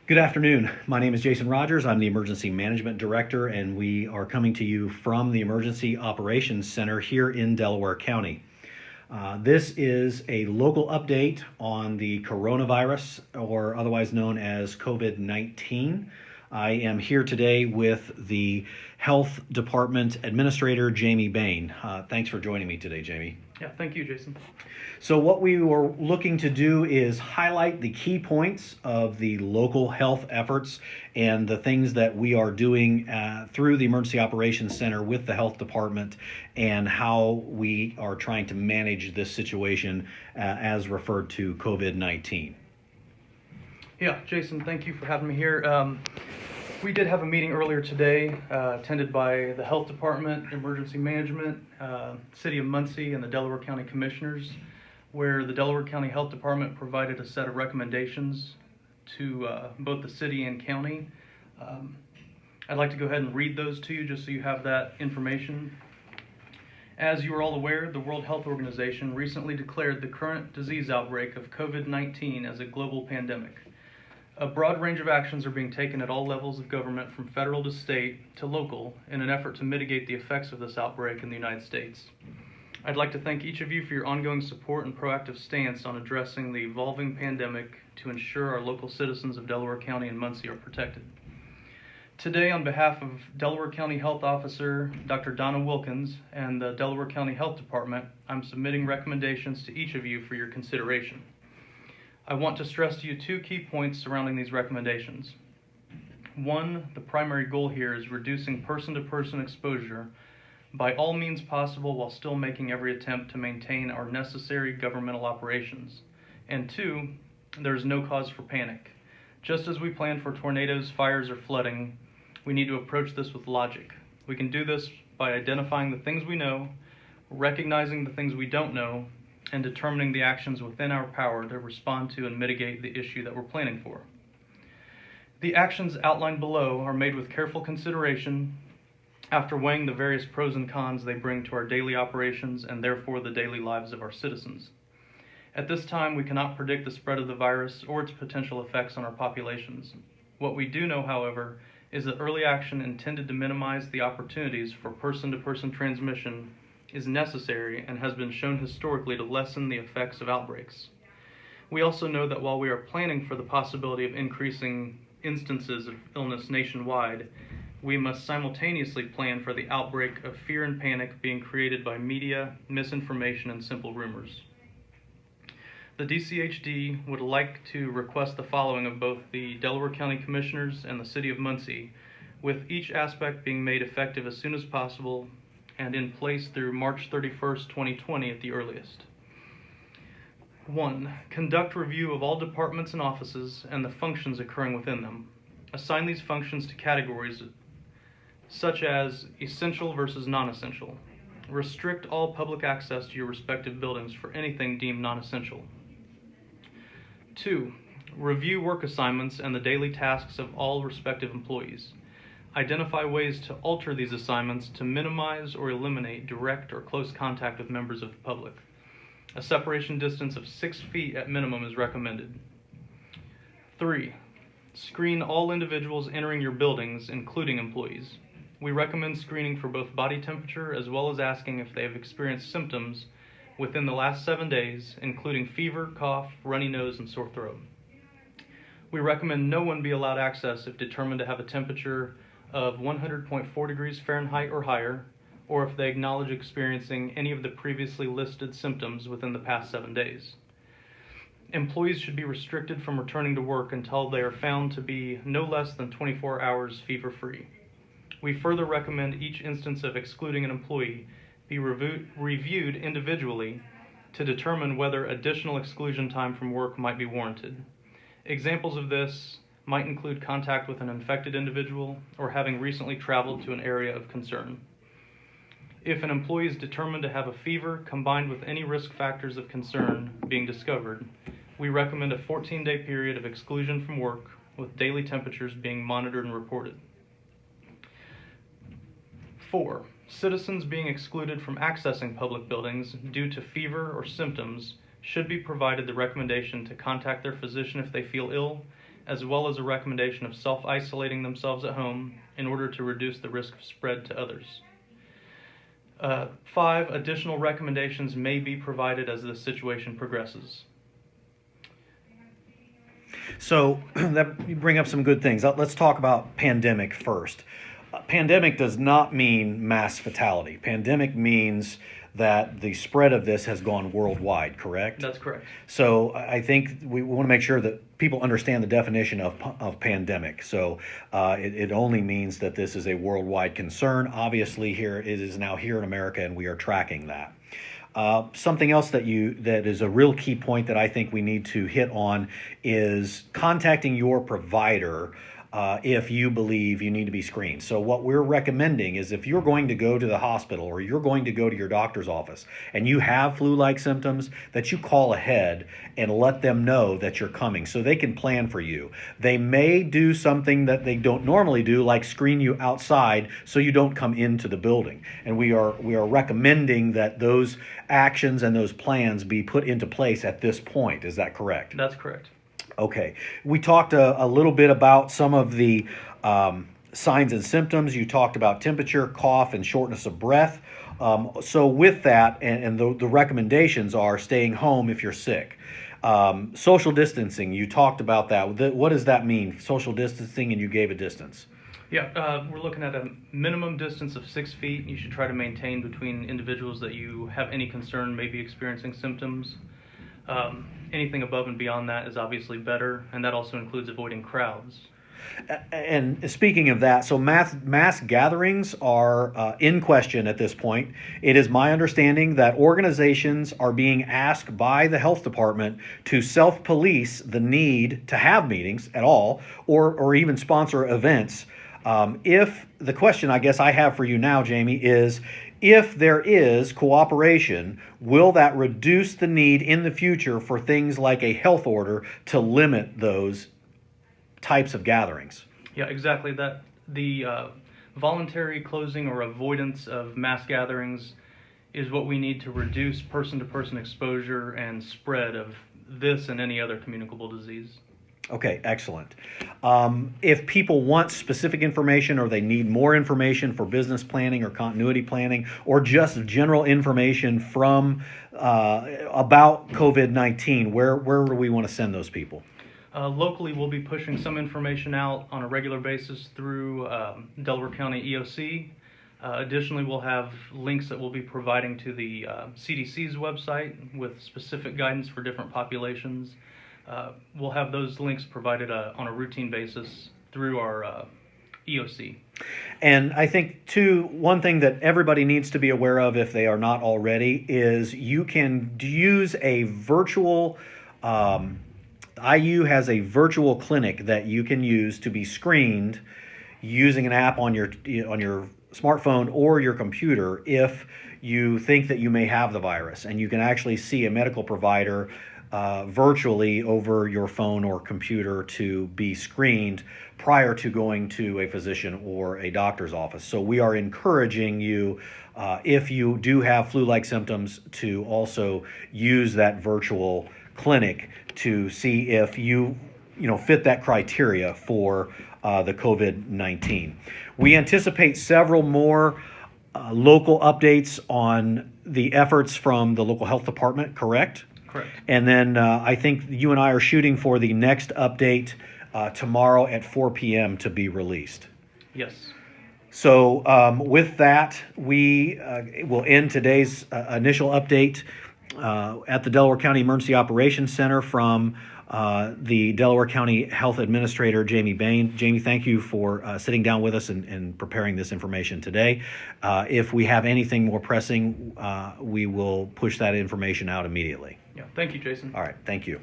Good afternoon. My name is Jason Rogers. I'm the Emergency Management Director, and we are coming to you from the Emergency Operations Center here in Delaware County. This is a local update on the coronavirus, or otherwise known as COVID 19. I am here today with the Health Department Administrator, Jamie Bain. Thanks for joining me today, Jamie. Yeah, thank you, Jason. So what we were looking to do is highlight the key points of the local health efforts and the things that we are doing through the Emergency Operations Center with the Health Department and how we are trying to manage this situation as referred to COVID-19. Yeah, Jason, thank you for having me here. We did have a meeting earlier today, attended by the Health Department, Emergency Management, City of Muncie, and the Delaware County Commissioners, where the Delaware County Health Department provided a set of recommendations to both the city and county. I'd like to go ahead and read those to you just so you have that information. As you are all aware, the World Health Organization recently declared the current disease outbreak of COVID-19 as a global pandemic. A broad range of actions are being taken at all levels of government, from federal to state to local, in an effort to mitigate the effects of this outbreak in the United States. I'd like to thank each of you for your ongoing support and proactive stance on addressing the evolving pandemic to ensure our local citizens of Delaware County and Muncie are protected. Today, on behalf of Delaware County Health Officer Dr. Donna Wilkins and the Delaware County Health Department, I'm submitting recommendations to each of you for your consideration. I want to stress to you two key points surrounding these recommendations. One, the primary goal here is reducing person-to-person exposure by all means possible while still making every attempt to maintain our necessary governmental operations. And two, there's no cause for panic. Just as we plan for tornadoes, fires, or flooding, we need to approach this with logic. We can do this by identifying the things we know, recognizing the things we don't know, and determining the actions within our power to respond to and mitigate the issue that we're planning for. The actions outlined below are made with careful consideration after weighing the various pros and cons they bring to our daily operations and therefore the daily lives of our citizens. At this time, we cannot predict the spread of the virus or its potential effects on our populations. What we do know, however, is that early action intended to minimize the opportunities for person-to-person transmission is necessary and has been shown historically to lessen the effects of outbreaks. We also know that while we are planning for the possibility of increasing instances of illness nationwide, we must simultaneously plan for the outbreak of fear and panic being created by media, misinformation, and simple rumors. The DCHD would like to request the following of both the Delaware County Commissioners and the City of Muncie, with each aspect being made effective as soon as possible and in place through March 31st, 2020 at the earliest. 1. Conduct review of all departments and offices and the functions occurring within them. Assign these functions to categories such as essential versus non-essential. Restrict all public access to your respective buildings for anything deemed non-essential. 2. Review work assignments and the daily tasks of all respective employees. Identify ways to alter these assignments to minimize or eliminate direct or close contact with members of the public. A separation distance of 6 feet at minimum is recommended. 3. Screen all individuals entering your buildings, including employees. We recommend screening for both body temperature as well as asking if they have experienced symptoms within the last 7 days, including fever, cough, runny nose, and sore throat. We recommend no one be allowed access if determined to have a temperature of 100.4 degrees Fahrenheit or higher, or if they acknowledge experiencing any of the previously listed symptoms within the past 7 days. Employees should be restricted from returning to work until they are found to be no less than 24 hours fever-free. We further recommend each instance of excluding an employee be reviewed individually to determine whether additional exclusion time from work might be warranted. Examples of this might include contact with an infected individual or having recently traveled to an area of concern. If an employee is determined to have a fever combined with any risk factors of concern being discovered, we recommend a 14-day period of exclusion from work with daily temperatures being monitored and reported. 4. Citizens being excluded from accessing public buildings due to fever or symptoms should be provided the recommendation to contact their physician if they feel ill as well as a recommendation of self-isolating themselves at home in order to reduce the risk of spread to others. 5, additional recommendations may be provided as the situation progresses. So that you bring up some good things. Let's talk about pandemic first. Pandemic does not mean mass fatality. Pandemic means that the spread of this has gone worldwide, correct? That's correct. So I think we want to make sure that people understand the definition of pandemic. So it only means that this is a worldwide concern. Obviously, here it is now here in America, and we are tracking that. Something else that is a real key point that I think we need to hit on is contacting your provider if you believe you need to be screened. So what we're recommending is if you're going to go to the hospital or you're going to go to your doctor's office and you have flu-like symptoms, that you call ahead and let them know that you're coming so they can plan for you. They may do something that they don't normally do, like screen you outside so you don't come into the building. And we are recommending that those actions and those plans be put into place at this point. Is that correct? That's correct. Okay. We talked a little bit about some of the signs and symptoms. You talked about temperature, cough, and shortness of breath. So with that, and the recommendations are staying home if you're sick. Social distancing, you talked about that. What does that mean, social distancing, and you gave a distance? Yeah, we're looking at a minimum distance of 6 feet. You should try to maintain between individuals that you have any concern may be experiencing symptoms. Anything above and beyond that is obviously better, and that also includes avoiding crowds. And speaking of that, so mass gatherings are in question at this point. It is my understanding that organizations are being asked by the health department to self-police the need to have meetings at all, or even sponsor events. If the question I guess I have for you now, Jamie, is if there is cooperation, will that reduce the need in the future for things like a health order to limit those types of gatherings? Yeah, exactly. That the voluntary closing or avoidance of mass gatherings is what we need to reduce person-to-person exposure and spread of this and any other communicable disease. Okay, excellent. If people want specific information or they need more information for business planning or continuity planning or just general information from about COVID-19, where do we want to send those people? Locally, we'll be pushing some information out on a regular basis through Delaware County EOC. Additionally, we'll have links that we'll be providing to the CDC's website with specific guidance for different populations. We'll have those links provided on a routine basis through our EOC. And I think, too, one thing that everybody needs to be aware of if they are not already is you can use a virtual, IU has a virtual clinic that you can use to be screened using an app on your smartphone or your computer if you think that you may have the virus. And you can actually see a medical provider virtually over your phone or computer to be screened prior to going to a physician or a doctor's office. So we are encouraging you, if you do have flu-like symptoms, to also use that virtual clinic to see if you fit that criteria for the COVID-19. We anticipate several more local updates on the efforts from the local health department, correct? Correct. And then I think you and I are shooting for the next update tomorrow at 4 p.m. to be released. Yes. So with that, we will end today's initial update at the Delaware County Emergency Operations Center from the Delaware County Health Administrator, Jamie Bain. Jamie, thank you for sitting down with us and preparing this information today. If we have anything more pressing, we will push that information out immediately. Yeah. Thank you, Jason. All right. Thank you.